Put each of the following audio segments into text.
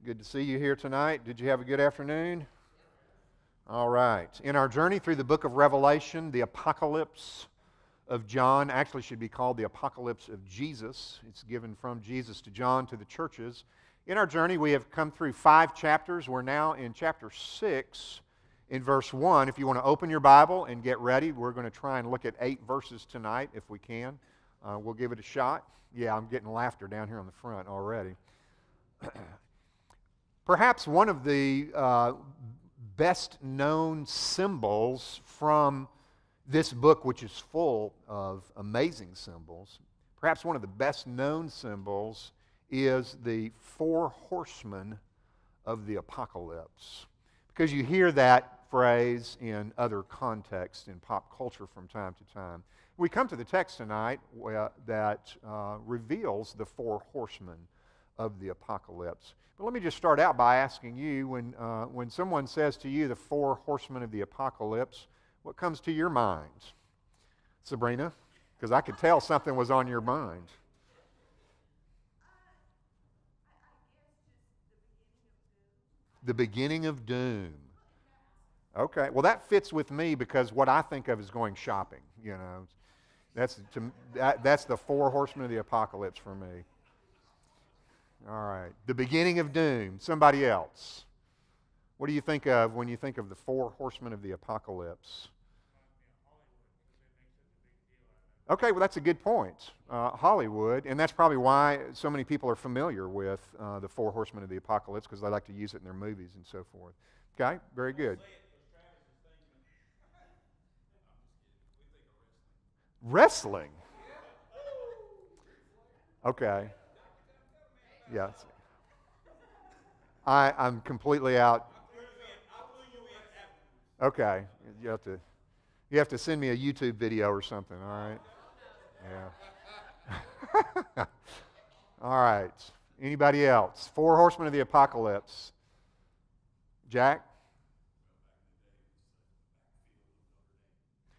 Good to see you here tonight. Did you have a good afternoon? All right. In our journey through the book of Revelation, the apocalypse of John actually should be called the apocalypse of Jesus. It's given from Jesus to John to the churches. In our journey, we have come through 5 chapters. We're now in chapter 6 in verse 1. If you want to open your Bible and get ready, we're going to try and look at 8 verses tonight if we can. We'll give it a shot. Yeah, I'm getting laughter down here on the front already. Perhaps one of the best-known symbols from this book, which is full of amazing symbols, perhaps one of the best-known symbols is the 4 horsemen of the apocalypse. Because you hear that phrase in other contexts in pop culture from time to time. We come to the text tonight that reveals the 4 horsemen of the apocalypse. But let me just start out by asking you, when someone says to you the 4 horsemen of the apocalypse, what comes to your mind? Sabrina? Because I could tell something was on your mind. The beginning of doom. Okay, well that fits with me because what I think of is going shopping, you know. That's the 4 horsemen of the apocalypse for me. All right, the beginning of doom. Somebody else. What do you think of when you think of the 4 horsemen of the apocalypse? Okay, well that's a good point. Hollywood, and that's probably why so many people are familiar with the 4 horsemen of the apocalypse, because they like to use it in their movies and so forth. Okay, very good. Wrestling? Okay. Yes. I'm completely out. Okay. You have to send me a YouTube video or something, all right? Yeah. All right. Anybody else? 4 horsemen of the apocalypse. Jack?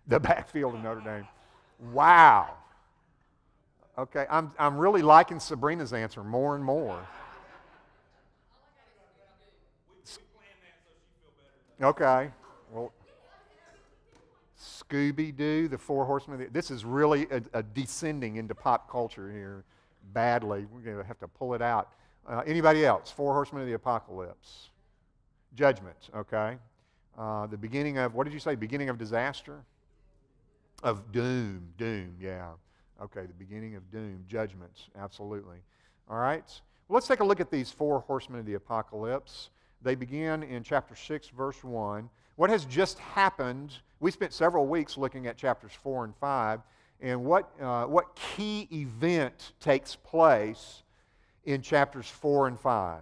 The backfield of Notre Dame. Wow. Okay, I'm really liking Sabrina's answer more and more. Okay, well, Scooby-Doo, the 4 horsemen. This is really a descending into pop culture here badly. We're going to have to pull it out. Anybody else? 4 horsemen of the apocalypse. Judgment, okay. The beginning of, what did you say? Beginning of disaster? Of doom, yeah. Okay, the beginning of doom, judgments, absolutely. All right, well, let's take a look at these 4 horsemen of the apocalypse. They begin in chapter 6, verse 1. What has just happened, we spent several weeks looking at chapters 4 and 5, and what key event takes place in chapters 4 and 5?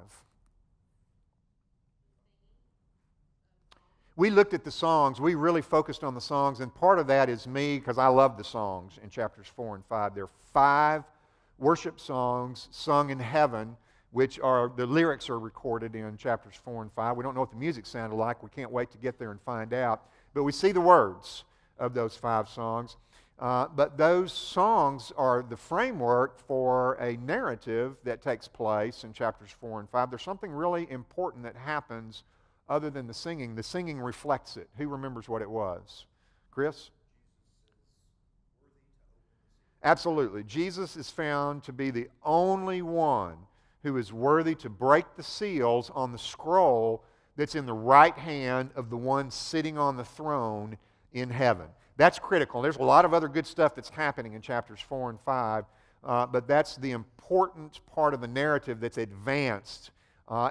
We looked at the songs. We really focused on the songs, and part of that is me because I love the songs in chapters 4 and 5. There are 5 worship songs sung in heaven, which are, the lyrics are recorded in chapters 4 and 5. We don't know what the music sounded like. We can't wait to get there and find out. But we see the words of those 5 songs. But those songs are the framework for a narrative that takes place in chapters 4 and 5. There's something really important that happens other than the singing. The singing reflects it. Who remembers what it was? Chris? Absolutely. Jesus is found to be the only one who is worthy to break the seals on the scroll that's in the right hand of the one sitting on the throne in heaven. That's critical. There's a lot of other good stuff that's happening in chapters 4 and 5, but that's the important part of the narrative that's advanced.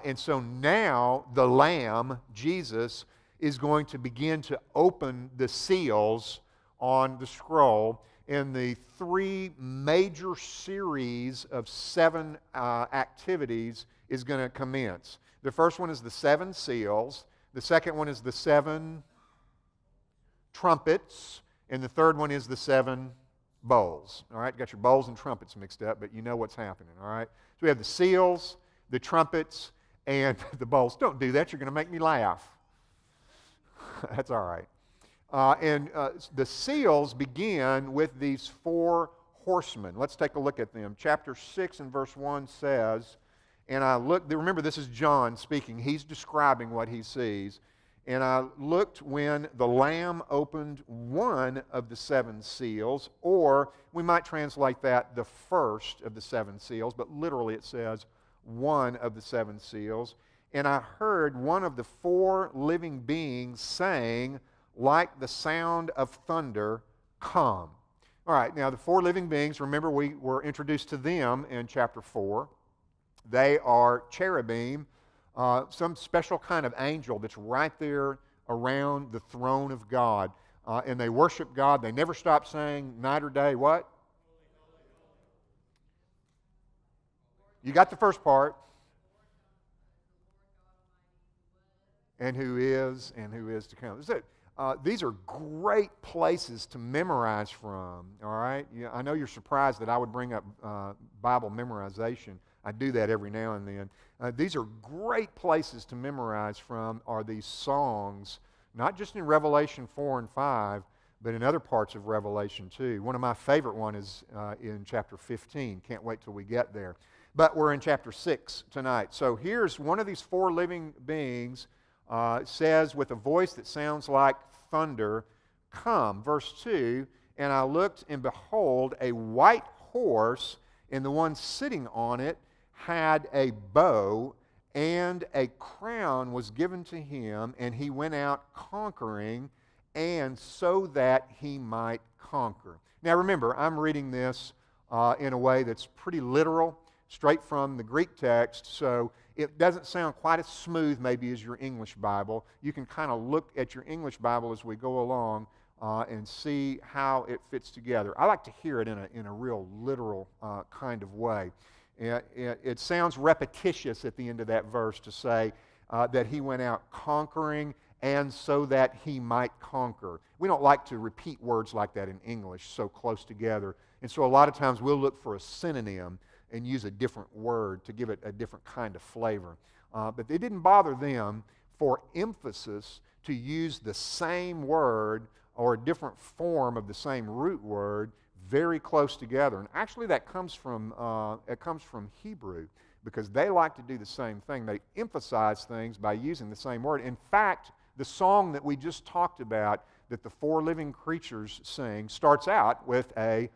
And so now the Lamb, Jesus, is going to begin to open the seals on the scroll. And the 3 major series of 7 activities is going to commence. The first one is the 7 seals. The second one is the 7 trumpets. And the third one is the 7 bowls. All right, got your bowls and trumpets mixed up, but you know what's happening. All right, so we have the seals, the trumpets, and the bowls. Don't do that. You're going to make me laugh. That's all right. The seals begin with these 4 horsemen. Let's take a look at them. Chapter 6 and verse 1 says, And I looked, remember this is John speaking, he's describing what he sees. And I looked when the Lamb opened one of the seven seals, or we might translate that the first of the seven seals, but literally it says one of the seven seals. And I heard one of the four living beings saying, like the sound of thunder, come. All right, now the four living beings, remember we were introduced to them in chapter 4. They are cherubim, some special kind of angel that's right there around the throne of God. And they worship God. They never stop saying night or day, what? You got the first part. And who is to come. These are great places to memorize from, all right? Yeah, I know you're surprised that I would bring up Bible memorization. I do that every now and then. These are great places to memorize from, are these songs, not just in Revelation 4 and 5, but in other parts of Revelation too. One of my favorite ones is in chapter 15. Can't wait till we get there. But we're in chapter 6 tonight. So here's one of these four living beings says with a voice that sounds like thunder, come. Verse 2, and I looked, and behold, a white horse, and the one sitting on it had a bow, and a crown was given to him, and he went out conquering, and so that he might conquer. Now remember, I'm reading this in a way that's pretty literal, straight from the Greek text, so it doesn't sound quite as smooth maybe as your English Bible. You can kind of look at your English Bible as we go along and see how it fits together. I like to hear it in a real literal kind of way. It sounds repetitious at the end of that verse to say that he went out conquering and so that he might conquer. We don't like to repeat words like that in English so close together. And so a lot of times we'll look for a synonym and use a different word to give it a different kind of flavor. But it didn't bother them for emphasis to use the same word or a different form of the same root word very close together. And actually that comes from Hebrew, because they like to do the same thing. They emphasize things by using the same word. In fact, the song that we just talked about that the four living creatures sing starts out with a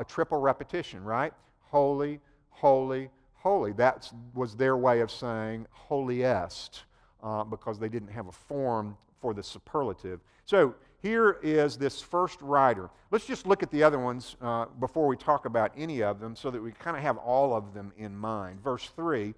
triple repetition, right? Holy, holy, holy. That was their way of saying holiest, because they didn't have a form for the superlative. So here is this first rider. Let's just look at the other ones before we talk about any of them so that we kind of have all of them in mind. Verse 3,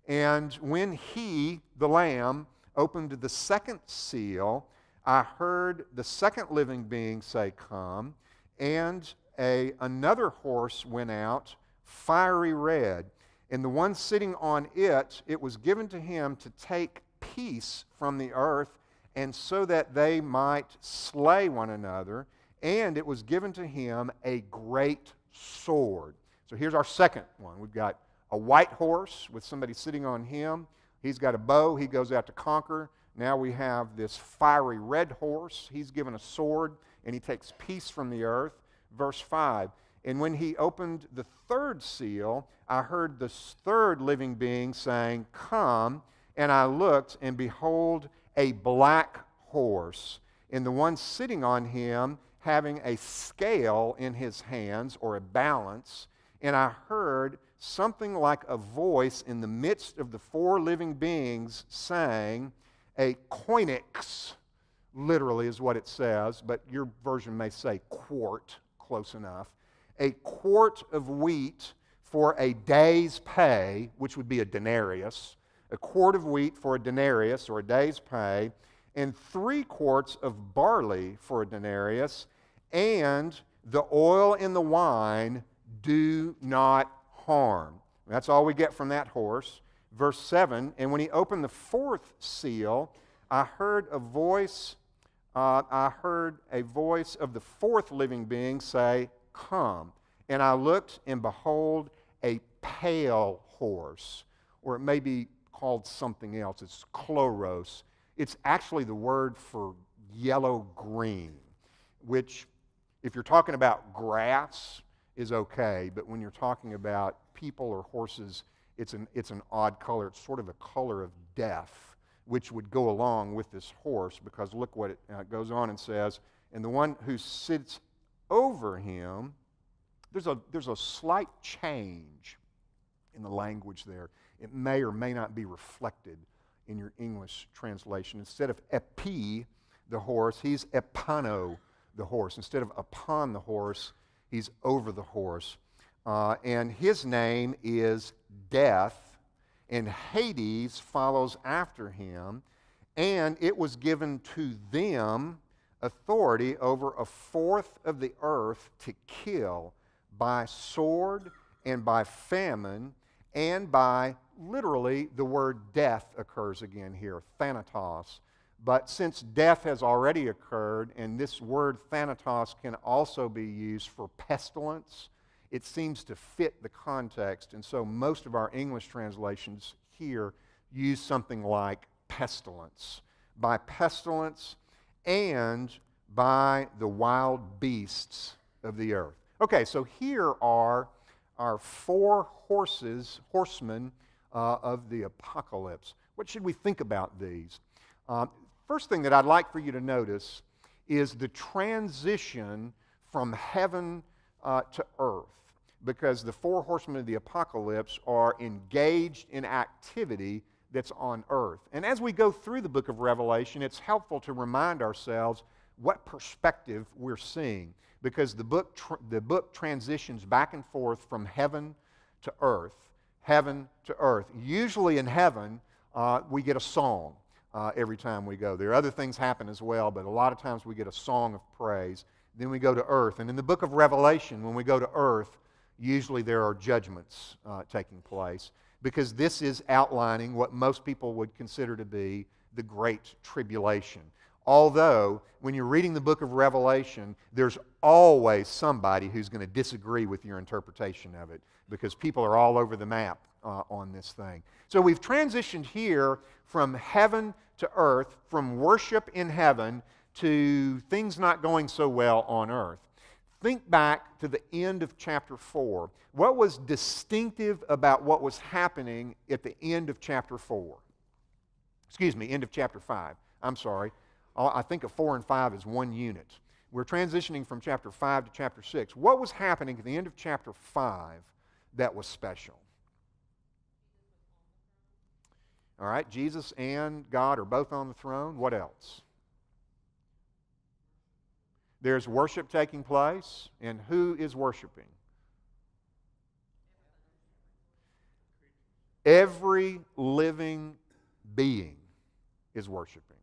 and when he, the Lamb, opened the second seal, I heard the second living being say, come, and another horse went out, fiery red, and the one sitting on it, it was given to him to take peace from the earth, and so that they might slay one another, and it was given to him a great sword. So here's our second one. We've got a white horse with somebody sitting on him. He's got a bow. He goes out to conquer. Now we have this fiery red horse. He's given a sword, and he takes peace from the earth. Verse 5, and when he opened the third seal, I heard the third living being saying, come, and I looked, and behold, a black horse, and the one sitting on him having a scale in his hands, or a balance, and I heard something like a voice in the midst of the four living beings saying, a koinix, literally is what it says, but your version may say quart, close enough, a quart of wheat for a day's pay, which would be a denarius, a quart of wheat for a denarius, or a day's pay, and 3 quarts of barley for a denarius, and the oil and the wine do not harm. That's all we get from that horse. Verse 7, and when he opened the fourth seal, I heard a voice of the fourth living being say, come. And I looked, and behold, a pale horse, or it may be called something else. It's chloros. It's actually the word for yellow-green, which, if you're talking about grass, is okay, but when you're talking about people or horses, it's an odd color. It's sort of a color of death, which would go along with this horse, because look what it goes on and says, and the one who sits over him, there's a slight change in the language there. It may or may not be reflected in your English translation. Instead of epi, the horse, he's epano, the horse. Instead of upon the horse, he's over the horse. And his name is Death, and Hades follows after him, and it was given to them authority over a fourth of the earth to kill by sword and by famine and by, literally, the word death occurs again here, thanatos. But since death has already occurred, and this word thanatos can also be used for pestilence, it seems to fit the context, and so most of our English translations here use something like pestilence. By pestilence and by the wild beasts of the earth. Okay, so here are our 4 horsemen of the apocalypse. What should we think about these? First thing that I'd like for you to notice is the transition from heaven to earth, because the 4 horsemen of the apocalypse are engaged in activity that's on earth. And as we go through the book of Revelation, it's helpful to remind ourselves what perspective we're seeing, because the book transitions back and forth from heaven to earth, heaven to earth. Usually in heaven, we get a song every time we go. There are other things happen as well, but a lot of times we get a song of praise. Then we go to earth. And in the book of Revelation, when we go to earth, usually there are judgments taking place, because this is outlining what most people would consider to be the Great Tribulation. Although, when you're reading the book of Revelation, there's always somebody who's going to disagree with your interpretation of it, because people are all over the map on this thing. So we've transitioned here from heaven to earth, from worship in heaven to things not going so well on earth. Think back to the end of chapter 4. What was distinctive about what was happening at the end of chapter 4? Excuse me, end of chapter 5. I'm sorry. I think of 4 and 5 as one unit. We're transitioning from chapter 5 to chapter 6. What was happening at the end of chapter 5 that was special? All right, Jesus and God are both on the throne. What else? There's worship taking place, and who is worshiping? Every living being is worshiping.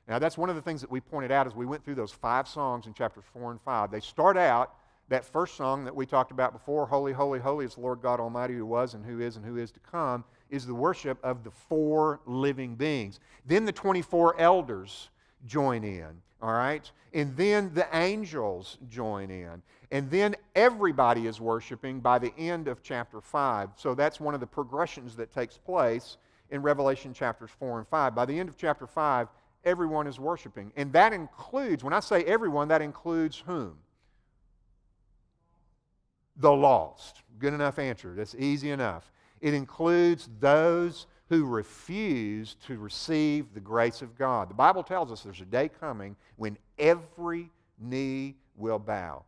Now, that's one of the things that we pointed out as we went through those 5 songs in chapters 4 and 5. They start out, that first song that we talked about before, Holy, Holy, Holy is the Lord God Almighty, who was and who is to come, is the worship of the 4 living beings. Then the 24 elders join in, all right? And then the angels join in. And then everybody is worshiping by the end of chapter 5. So that's one of the progressions that takes place in Revelation chapters 4 and 5. By the end of chapter 5, everyone is worshiping. And that includes, when I say everyone, that includes whom? The lost. Good enough answer. That's easy enough. It includes those who refuse to receive the grace of God. The Bible tells us there's a day coming when every knee will bow.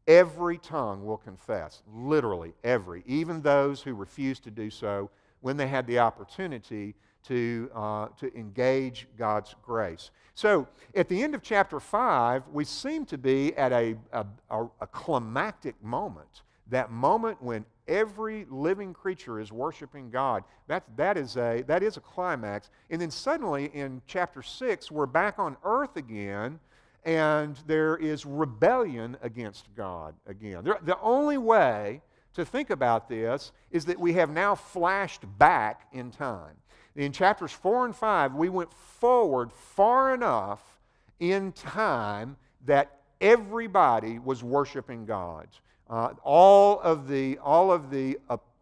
Every tongue will confess. Literally every. Even those who refuse to do so when they had the opportunity to engage God's grace. So, at the end of chapter 5, we seem to be at a climactic moment. That moment when every living creature is worshiping God. That is a climax. And then suddenly in chapter 6, we're back on earth again, and there is rebellion against God again. The only way to think about this is that we have now flashed back in time. In chapters 4 and 5, we went forward far enough in time that everybody was worshiping God. All of the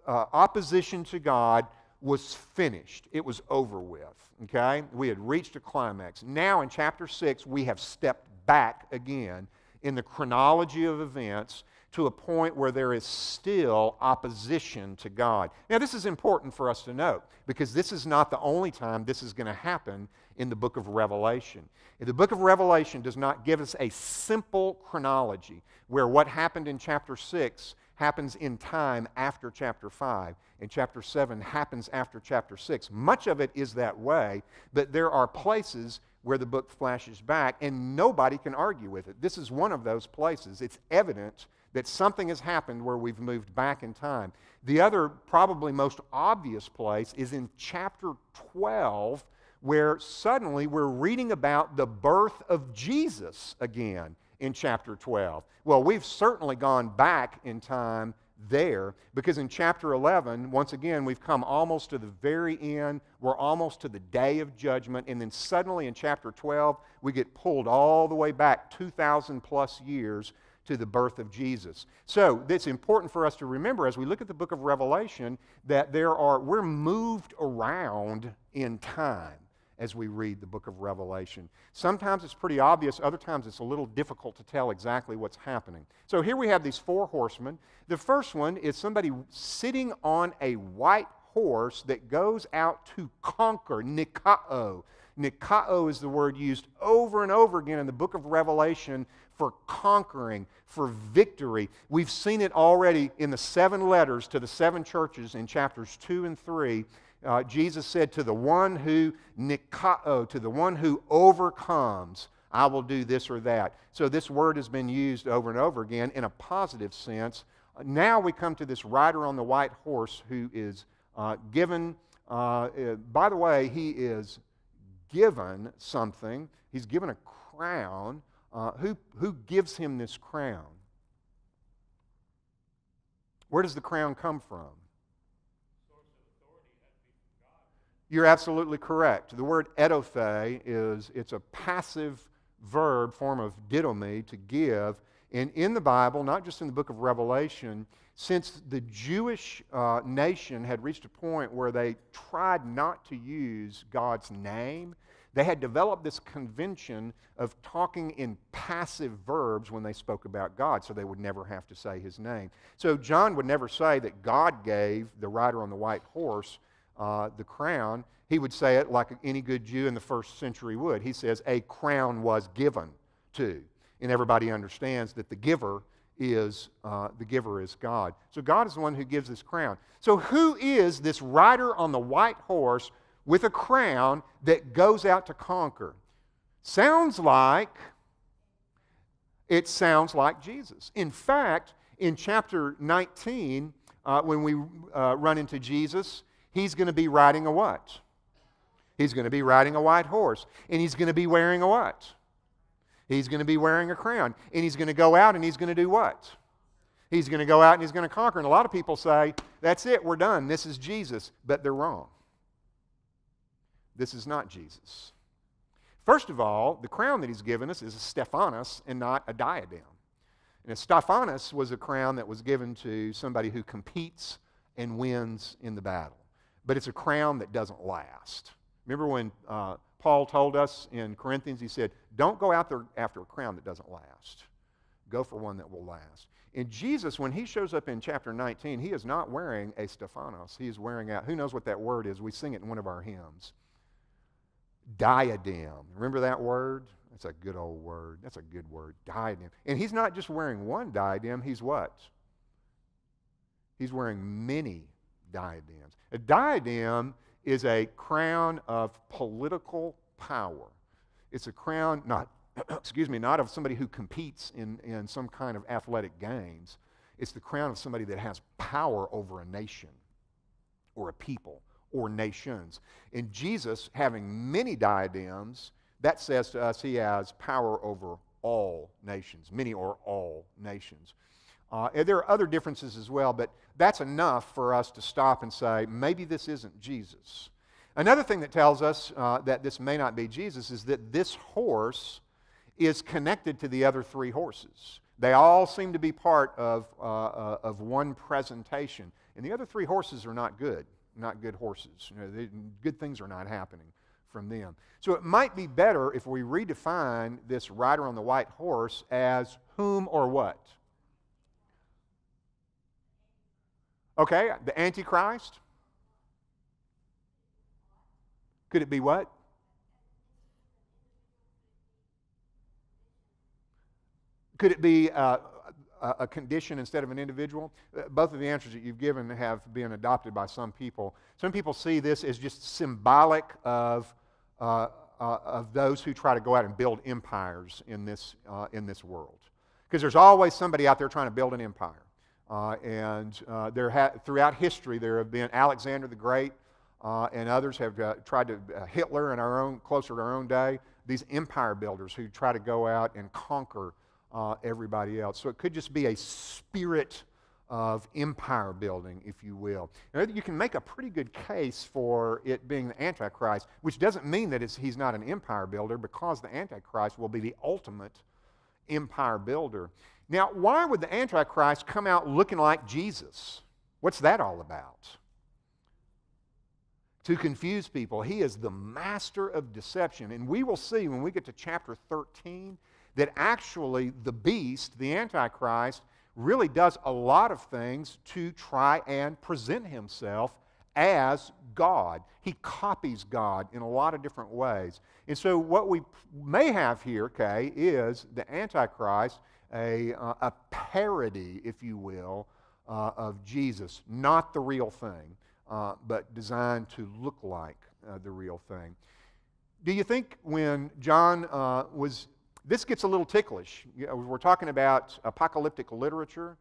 opposition to God was finished. It was over with. Okay? We had reached a climax. Now in chapter 6, we have stepped back again in the chronology of events to a point where there is still opposition to God. Now, this is important for us to note because this is not the only time this is going to happen in the book of Revelation. The book of Revelation does not give us a simple chronology where what happened in chapter 6 happens in time after chapter 5, and chapter 7 happens after chapter 6. Much of it is that way, but there are places where the book flashes back, and nobody can argue with it. This is one of those places. It's evident that something has happened where we've moved back in time. The other, probably most obvious place is in chapter 12, where suddenly we're reading about the birth of Jesus again in chapter 12. Well, we've certainly gone back in time there because in chapter 11, once again, we've come almost to the very end. We're almost to the day of judgment. And then suddenly in chapter 12, we get pulled all the way back 2,000 plus years to the birth of Jesus. So it's important for us to remember as we look at the book of Revelation that we're moved around in time as we read the book of Revelation. Sometimes it's pretty obvious, other times it's a little difficult to tell exactly what's happening. So here we have these four horsemen. The first one is somebody sitting on a white horse that goes out to conquer, Nikao. Nikao is the word used over and over again in the book of Revelation for conquering, for victory. We've seen it already in the 7 letters to the 7 churches in chapters 2 and 3. Jesus said, to the one who Nikao, to the one who overcomes, I will do this or that. So this word has been used over and over again in a positive sense. Now we come to this rider on the white horse who is given, by the way, he is given something. He's given a crown. Who gives him this crown? Where does the crown come from? You're absolutely correct. The word edothe it's a passive verb, form of didomi, to give. And in the Bible, not just in the book of Revelation, since the Jewish nation had reached a point where they tried not to use God's name, they had developed this convention of talking in passive verbs when they spoke about God, so they would never have to say his name. So John would never say that God gave the rider on the white horse the crown. He would say it like any good Jew in the first century would. He says, a crown was given to. And everybody understands that the giver is God. So God is the one who gives this crown. So who is this rider on the white horse with a crown that goes out to conquer? Sounds like Jesus. In fact, in chapter 19, when we run into Jesus, he's going to be riding a what? He's going to be riding a white horse. And he's going to be wearing a what? He's going to be wearing a crown. And he's going to go out and he's going to do what? He's going to go out and he's going to conquer. And a lot of people say, that's it, we're done. This is Jesus. But they're wrong. This is not Jesus. First of all, the crown that he's given us is a Stephanos and not a diadem. And a Stephanos was a crown that was given to somebody who competes and wins in the battle. But it's a crown that doesn't last. Remember when Paul told us in Corinthians, he said, don't go out there after a crown that doesn't last. Go for one that will last. And Jesus, when he shows up in chapter 19, he is not wearing a Stephanos. He is wearing out, who knows what that word is? We sing it in one of our hymns. Diadem. Remember that word? That's a good old word. That's a good word. Diadem. And he's not just wearing one diadem. He's what? He's wearing many diadems. A diadem is a crown of political power. It's a crown not of somebody who competes in some kind of athletic games. It's the crown of somebody that has power over a nation or a people or nations. And Jesus, having many diadems, that says to us he has power over all nations, many or all nations. And there are other differences as well, but that's enough for us to stop and say, maybe this isn't Jesus. Another thing that tells us that this may not be Jesus is that this horse is connected to the other 3 horses. They all seem to be part of one presentation. And the other 3 horses are not good horses. Good things are not happening from them. So it might be better if we redefine this rider on the white horse as whom or what? Okay, the Antichrist? Could it be what? Could it be a condition instead of an individual? Both of the answers that you've given have been adopted by some people. Some people see this as just symbolic of those who try to go out and build empires in this world. Because there's always somebody out there trying to build an empire. Throughout history, there have been Alexander the Great, and others have tried to, Hitler in closer to our own day, these empire builders who try to go out and conquer everybody else. So it could just be a spirit of empire building, if you will. You can make a pretty good case for it being the Antichrist, which doesn't mean that he's not an empire builder, because the Antichrist will be the ultimate empire builder. Now, why would the Antichrist come out looking like Jesus? What's that all about? To confuse people. He is the master of deception. And we will see when we get to chapter 13 that actually the beast, the Antichrist, really does a lot of things to try and present himself as God. He copies God in a lot of different ways. And so what we may have here, okay, is the Antichrist, a parody, if you will, of Jesus. Not the real thing, but designed to look like the real thing. Do you think when John was... This gets a little ticklish. We're talking about apocalyptic literature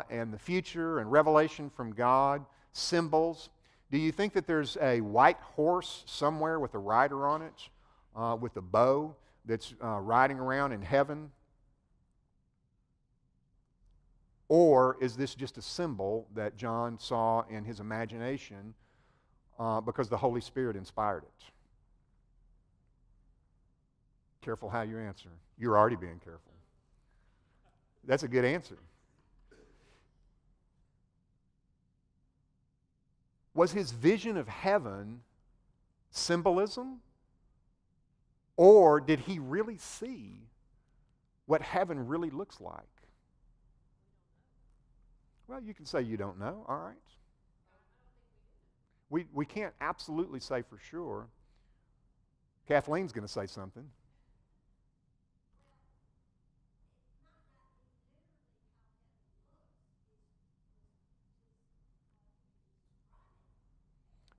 and the future and revelation from God, symbols. Do you think that there's a white horse somewhere with a rider on it, with a bow, that's riding around in heaven? Or is this just a symbol that John saw in his imagination because the Holy Spirit inspired it? Careful how you answer. You're already being careful. That's a good answer. Was his vision of heaven symbolism? Or did he really see what heaven really looks like? Well, you can say you don't know. All right. We can't absolutely say for sure. Kathleen's going to say something.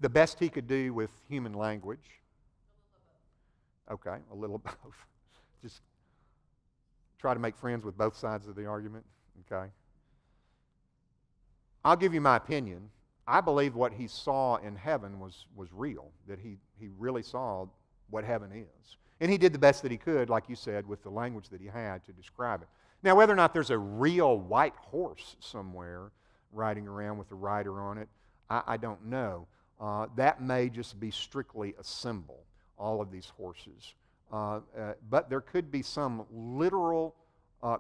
The best he could do with human language. Okay, a little both. Just try to make friends with both sides of the argument. Okay. I'll give you my opinion. I believe what he saw in heaven was real, that he really saw what heaven is. And he did the best that he could, like you said, with the language that he had to describe it. Now, whether or not there's a real white horse somewhere riding around with a rider on it, I don't know. That may just be strictly a symbol, all of these horses. But there could be some literal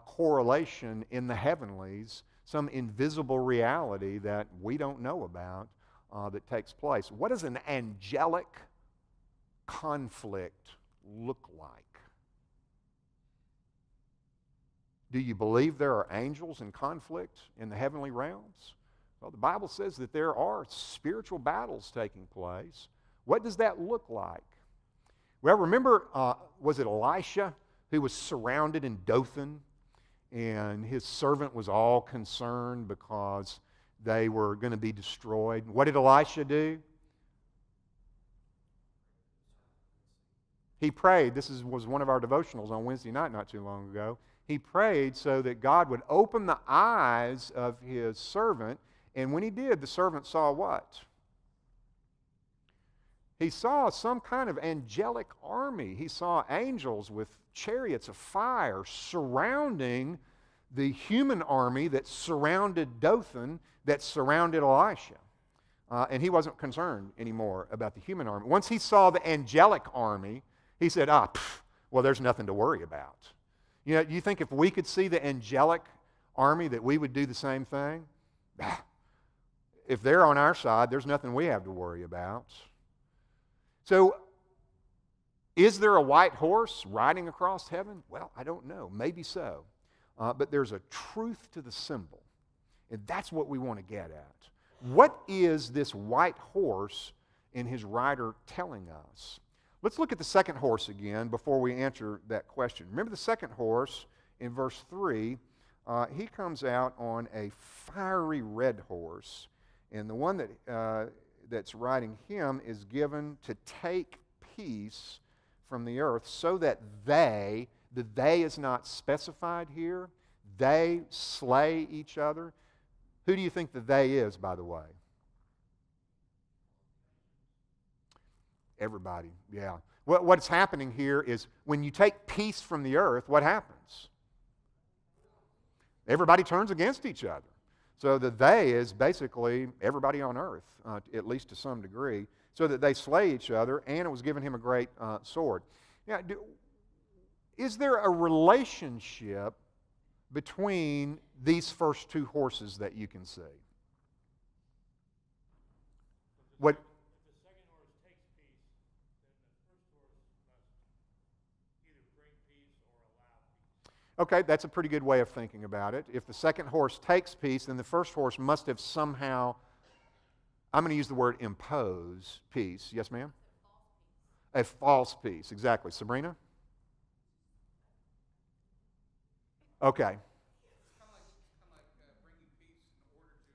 correlation in the heavenlies, some invisible reality that we don't know about that takes place. What does an angelic conflict look like? Do you believe there are angels in conflict in the heavenly realms? Well, the Bible says that there are spiritual battles taking place. What does that look like? Well, remember, was it Elisha who was surrounded in Dothan, and his servant was all concerned because they were going to be destroyed? What did Elisha do? He prayed. This was one of our devotionals on Wednesday night not too long ago. He prayed so that God would open the eyes of his servant. And when he did, the servant saw what? He saw some kind of angelic army. He saw angels with chariots of fire surrounding the human army that surrounded Dothan, that surrounded Elisha. And he wasn't concerned anymore about the human army. Once he saw the angelic army, he said, well, there's nothing to worry about. You know, you think if we could see the angelic army that we would do the same thing? If they're on our side, there's nothing we have to worry about. So, is there a white horse riding across heaven? Well, I don't know. Maybe so. But there's a truth to the symbol. And that's what we want to get at. What is this white horse and his rider telling us? Let's look at the second horse again before we answer that question. Remember the second horse in verse 3, he comes out on a fiery red horse, and the one that's riding him is given to take peace from the earth so that the they is not specified here, they slay each other. Who do you think the they is, by the way? Everybody, yeah. What's happening here is when you take peace from the earth, what happens? Everybody turns against each other. So the they is basically everybody on earth, at least to some degree, so that they slay each other, and it was given him a great sword. Now, is there a relationship between these first two horses that you can see? What? If the second horse takes peace, then the first horse must either bring peace or allow peace. Okay, that's a pretty good way of thinking about it. If the second horse takes peace, then the first horse must have somehow, I'm going to use the word impose peace. Yes, ma'am? A false peace, exactly. Sabrina? Okay. It's kind of like bringing peace in order to everyone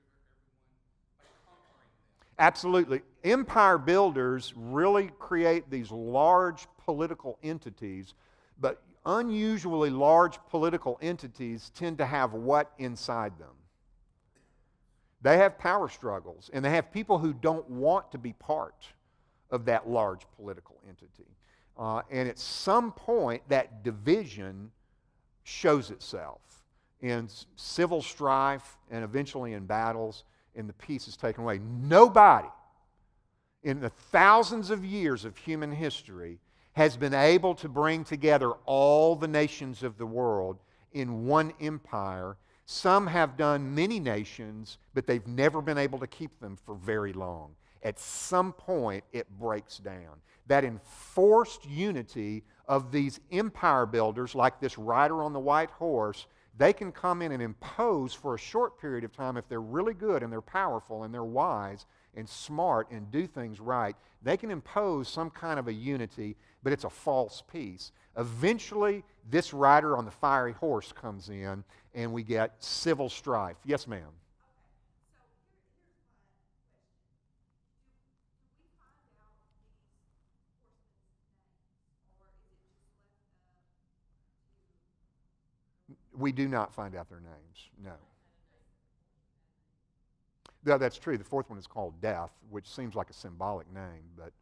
by conquering them. Absolutely. Empire builders really create these large political entities, but unusually large political entities tend to have what inside them? They have power struggles, and they have people who don't want to be part of that large political entity. And at some point, that division shows itself in civil strife and eventually in battles, and the peace is taken away. Nobody in the thousands of years of human history has been able to bring together all the nations of the world in one empire. Some have done many nations, but they've never been able to keep them for very long. At some point, it breaks down. That enforced unity of these empire builders, like this rider on the white horse, they can come in and impose for a short period of time if they're really good and they're powerful and they're wise and smart and do things right. They can impose some kind of a unity, but it's a false peace. Eventually, this rider on the fiery horse comes in and we get civil strife. Yes, ma'am? We do not find out their names, no. No, that's true. The fourth one is called Death, which seems like a symbolic name, but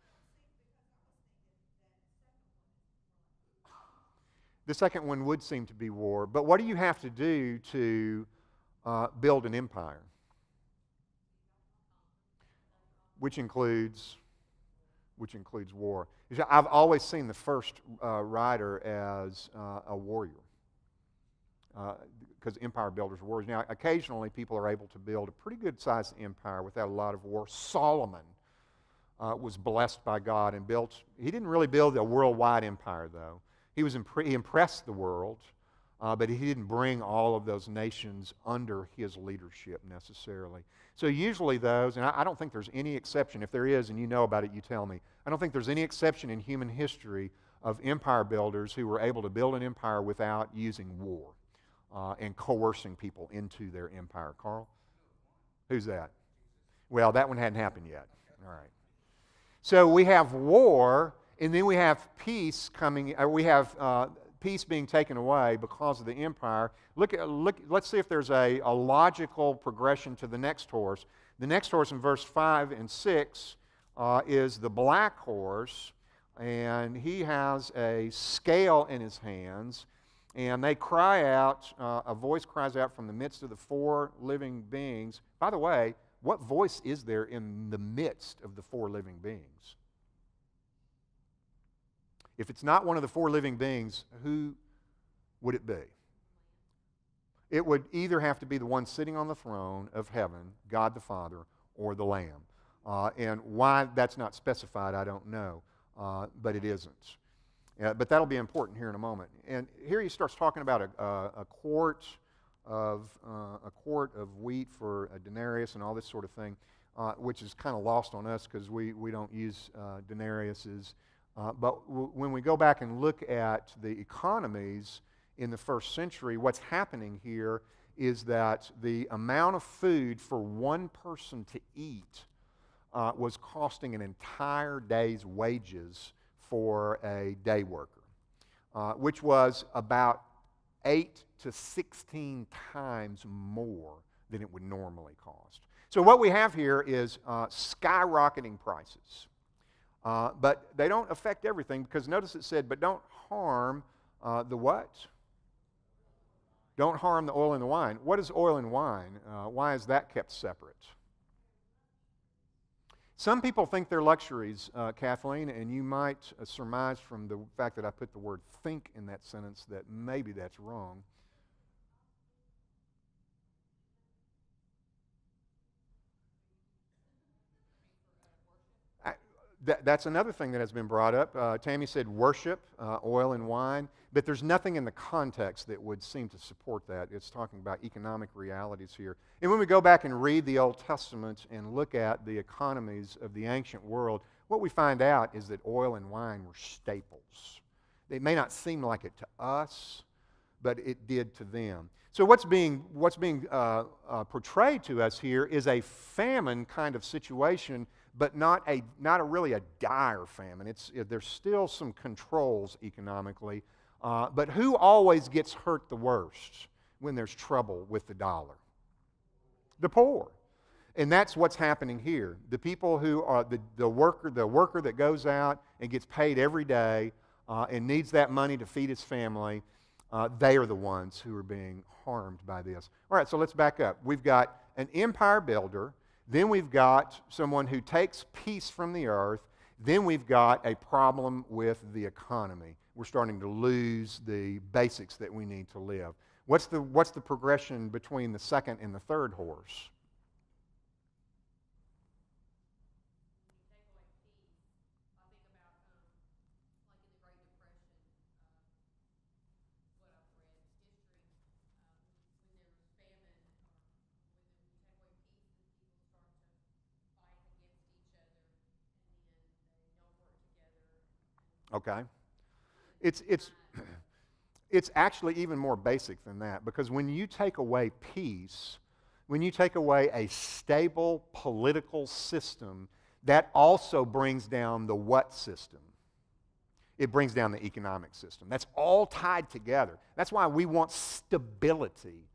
the second one would seem to be war. But what do you have to do to build an empire? Which includes war. I've always seen the first rider as a warrior. Because empire builders are warriors. Now, occasionally people are able to build a pretty good-sized empire without a lot of war. Solomon was blessed by God and built. He didn't really build a worldwide empire, though. He impressed the world, but he didn't bring all of those nations under his leadership necessarily. So usually those, and I don't think there's any exception. If there is, and you know about it, you tell me. I don't think there's any exception in human history of empire builders who were able to build an empire without using war. And coercing people into their empire. Carl? Who's that? Well, that one hadn't happened yet. All right. So we have war, and then we have peace coming. We have peace being taken away because of the empire. Look. Let's see if there's a logical progression to the next horse. The next horse in verse 5 and 6 is the black horse, and he has a scale in his hands. And they cry out, a voice cries out from the midst of the four living beings. By the way, what voice is there in the midst of the four living beings? If it's not one of the four living beings, who would it be? It would either have to be the one sitting on the throne of heaven, God the Father, or the Lamb. And why that's not specified, I don't know, but it isn't. But that'll be important here in a moment. And here he starts talking about a court of a quart of wheat for a denarius and all this sort of thing, which is kind of lost on us because we don't use denariuses. But when we go back and look at the economies in the first century, what's happening here is that the amount of food for one person to eat was costing an entire day's wages for a day worker, which was about 8 to 16 times more than it would normally cost. So what we have here is skyrocketing prices. But they don't affect everything, because notice it said, but don't harm the what? Don't harm the oil and the wine. What is oil and wine? Why is that kept separate? Some people think they're luxuries, Kathleen, and you might surmise from the fact that I put the word think in that sentence that maybe that's wrong. That's another thing that has been brought up. Tammy said worship, oil and wine, but there's nothing in the context that would seem to support that. It's talking about economic realities here. And when we go back and read the Old Testament and look at the economies of the ancient world, what we find out is that oil and wine were staples. It may not seem like it to us, but it did to them. So what's being portrayed to us here is a famine kind of situation, but not really a dire famine. There's still some controls economically, but who always gets hurt the worst when there's trouble with the dollar? The poor. And that's what's happening here. The people who are the worker that goes out and gets paid every day and needs that money to feed his family, they are the ones who are being harmed by this. All right, so let's back up. We've got an empire builder. Then we've got someone who takes peace from the earth. Then we've got a problem with the economy. We're starting to lose the basics that we need to live. What's the progression between the second and the third horse? Okay. It's actually even more basic than that, because when you take away peace, when you take away a stable political system, that also brings down the what system? It brings down the economic system. That's all tied together. That's why we want stability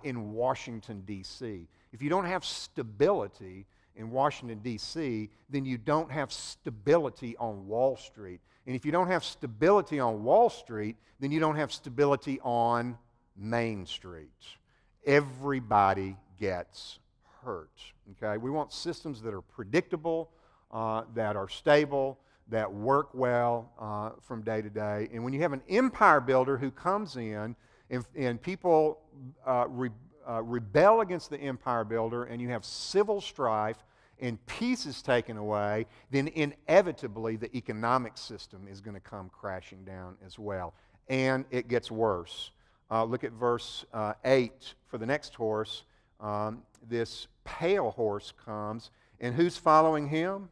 in Washington, D.C. If you don't have stability in Washington, D.C., then you don't have stability on Wall Street. And if you don't have stability on Wall Street, then you don't have stability on Main Street. Everybody gets hurt. Okay? We want systems that are predictable, that are stable, that work well from day to day. And when you have an empire builder who comes in and people rebel against the empire builder, and you have civil strife, and peace is taken away, then inevitably the economic system is going to come crashing down as well. And it gets worse. Look at verse 8 for the next horse. This pale horse comes, and who's following him?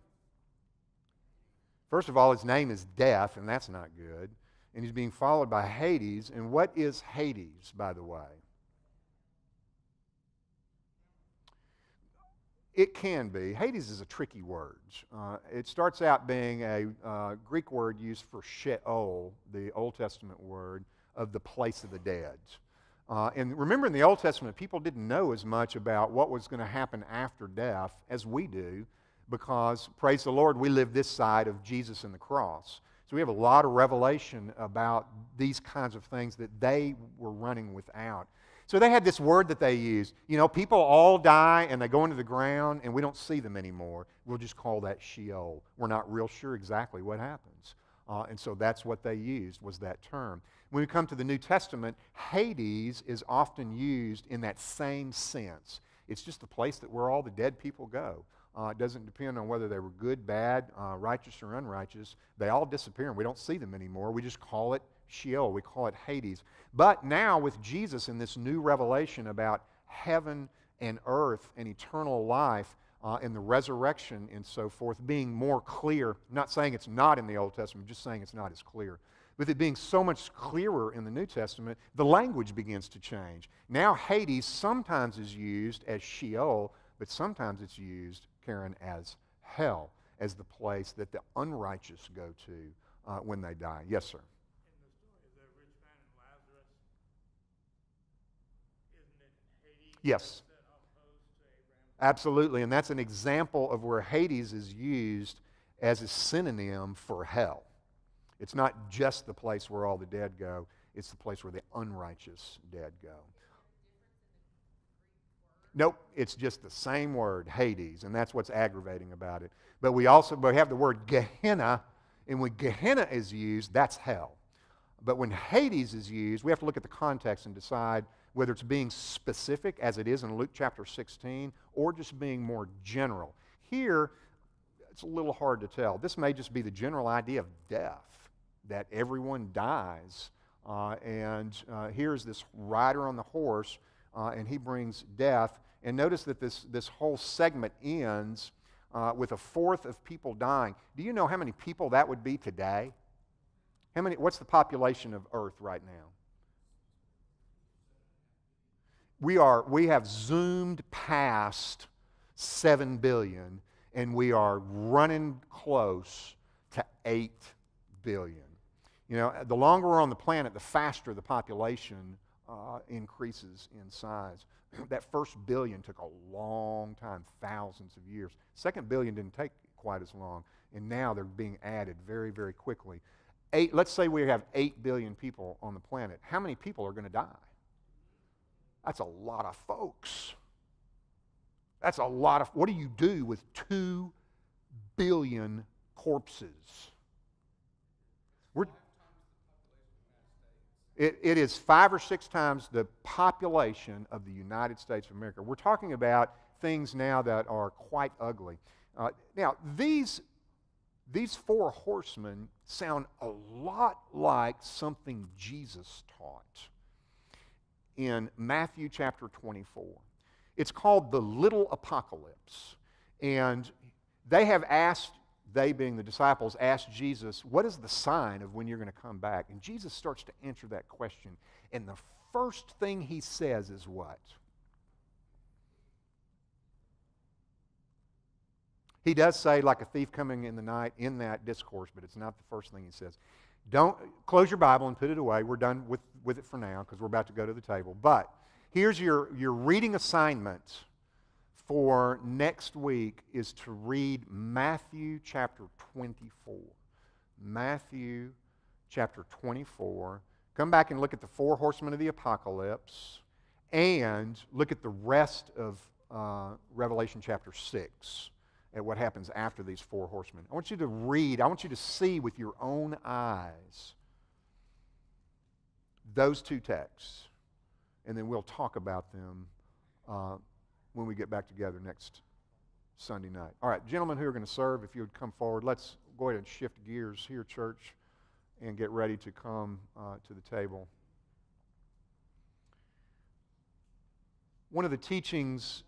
First of all, his name is Death, and that's not good. And he's being followed by Hades. And what is Hades, by the way? It can be. Hades is a tricky word. It starts out being a Greek word used for Sheol, the Old Testament word of the place of the dead. And remember, in the Old Testament, people didn't know as much about what was going to happen after death as we do, because, praise the Lord, we live this side of Jesus and the cross. So we have a lot of revelation about these kinds of things that they were running without. So they had this word that they used. You know, people all die and they go into the ground and we don't see them anymore. We'll just call that Sheol. We're not real sure exactly what happens. And so that's what they used, was that term. When we come to the New Testament, Hades is often used in that same sense. It's just the place that where all the dead people go. It doesn't depend on whether they were good, bad, righteous, or unrighteous. They all disappear, and we don't see them anymore. We just call it Sheol. We call it Hades. But now with Jesus in this new revelation about heaven and earth and eternal life and the resurrection and so forth being more clear, I'm not saying it's not in the Old Testament, just saying it's not as clear. With it being so much clearer in the New Testament, the language begins to change. Now Hades sometimes is used as Sheol, but sometimes it's used, Karen, as hell, as the place that the unrighteous go to when they die. Yes, sir. In the story of the rich man and Lazarus, isn't it Hades? Yes. That opposed to Abraham? Absolutely, and that's an example of where Hades is used as a synonym for hell. It's not just the place where all the dead go, it's the place where the unrighteous dead go. Nope, it's just the same word, Hades, and that's what's aggravating about it. But we have the word Gehenna, and when Gehenna is used, that's hell. But when Hades is used, we have to look at the context and decide whether it's being specific, as it is in Luke chapter 16, or just being more general. Here, it's a little hard to tell. This may just be the general idea of death, that everyone dies. And here's this rider on the horse, and he brings death. And notice that this whole segment ends with a fourth of people dying. Do you know how many people that would be today? What's the population of Earth right now? We have zoomed past 7 billion, and we are running close to 8 billion. You know, the longer we're on the planet, the faster the population increases in size. That first billion took a long time, thousands of years. Second billion didn't take quite as long, and now they're being added very, very quickly. Let's say we have 8 billion people on the planet. How many people are going to die? That's a lot of folks. That's a lot of, what do you do with 2 billion corpses? It is 5 or 6 times the population of the United States of America. We're talking about things now that are quite ugly. Now, these 4 horsemen sound a lot like something Jesus taught in Matthew chapter 24. It's called the Little Apocalypse. And they being the disciples, asked Jesus, what is the sign of when you're going to come back? And Jesus starts to answer that question. And the first thing he says is what? He does say, like a thief coming in the night in that discourse, but it's not the first thing he says. Don't close your Bible and put it away. We're done with it for now because we're about to go to the table. But here's your reading assignment for next week is to read Matthew chapter 24. Matthew chapter 24. Come back and look at the 4 horsemen of the apocalypse and look at the rest of Revelation chapter 6 at what happens after these 4 horsemen. I want you to read, I want you to see with your own eyes those 2 texts, and then we'll talk about them when we get back together next Sunday night. All right, gentlemen who are going to serve, if you would come forward, let's go ahead and shift gears here, church, and get ready to come to the table. One of the teachings,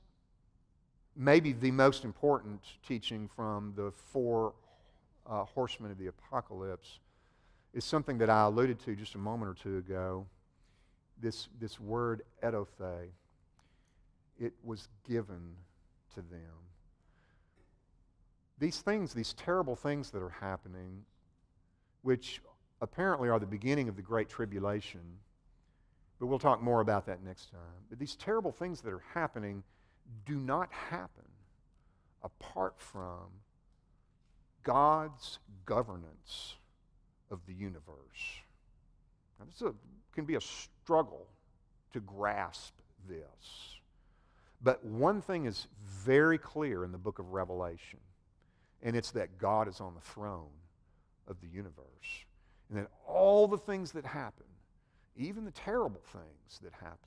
maybe the most important teaching from the 4 horsemen of the apocalypse, is something that I alluded to just a moment or 2 ago. This word edothe. It was given to them. These things, these terrible things that are happening, which apparently are the beginning of the Great Tribulation, but we'll talk more about that next time. But these terrible things that are happening do not happen apart from God's governance of the universe. Now, this can be a struggle to grasp this. But one thing is very clear in the book of Revelation, and it's that God is on the throne of the universe. And that all the things that happen, even the terrible things that happen,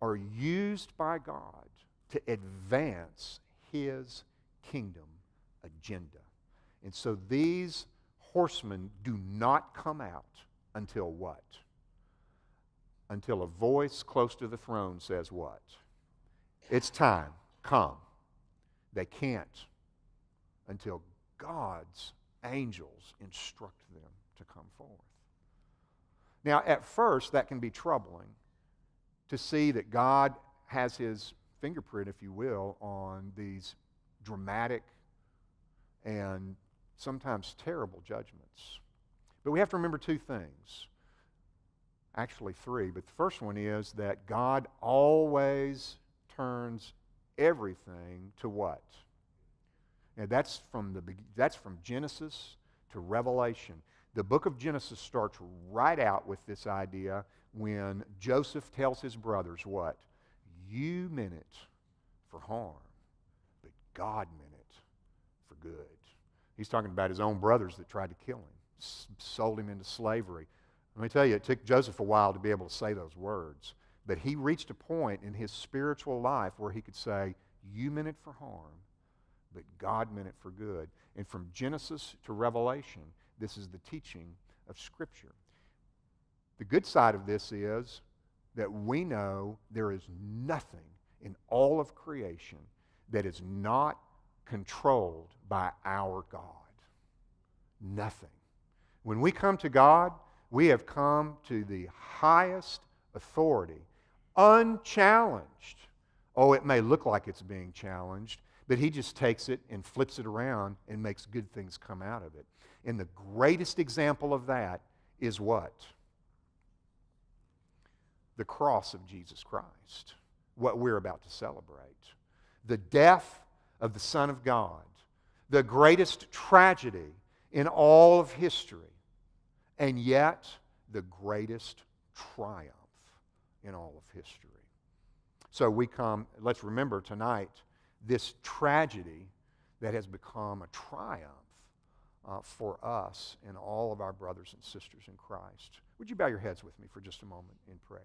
are used by God to advance His kingdom agenda. And so these horsemen do not come out until what? Until a voice close to the throne says what? It's time, come. They can't until God's angels instruct them to come forth. Now, at first, that can be troubling to see that God has his fingerprint, if you will, on these dramatic and sometimes terrible judgments. But we have to remember two things. Actually, three. But the first one is that God always turns everything to what? And that's from Genesis to Revelation. The book of Genesis starts right out with this idea when Joseph tells his brothers what? You meant it for harm, but God meant it for good. He's talking about his own brothers that tried to kill him, sold him into slavery. Let me tell you, it took Joseph a while to be able to say those words. But he reached a point in his spiritual life where he could say, you meant it for harm, but God meant it for good. And from Genesis to Revelation, this is the teaching of Scripture. The good side of this is that we know there is nothing in all of creation that is not controlled by our God. Nothing. When we come to God, we have come to the highest authority, unchallenged. Oh, it may look like it's being challenged, but he just takes it and flips it around and makes good things come out of it. And the greatest example of that is what? The cross of Jesus Christ, what we're about to celebrate. The death of the Son of God, the greatest tragedy in all of history, and yet the greatest triumph in all of history. So let's remember tonight, this tragedy that has become a triumph for us and all of our brothers and sisters in Christ. Would you bow your heads with me for just a moment in prayer?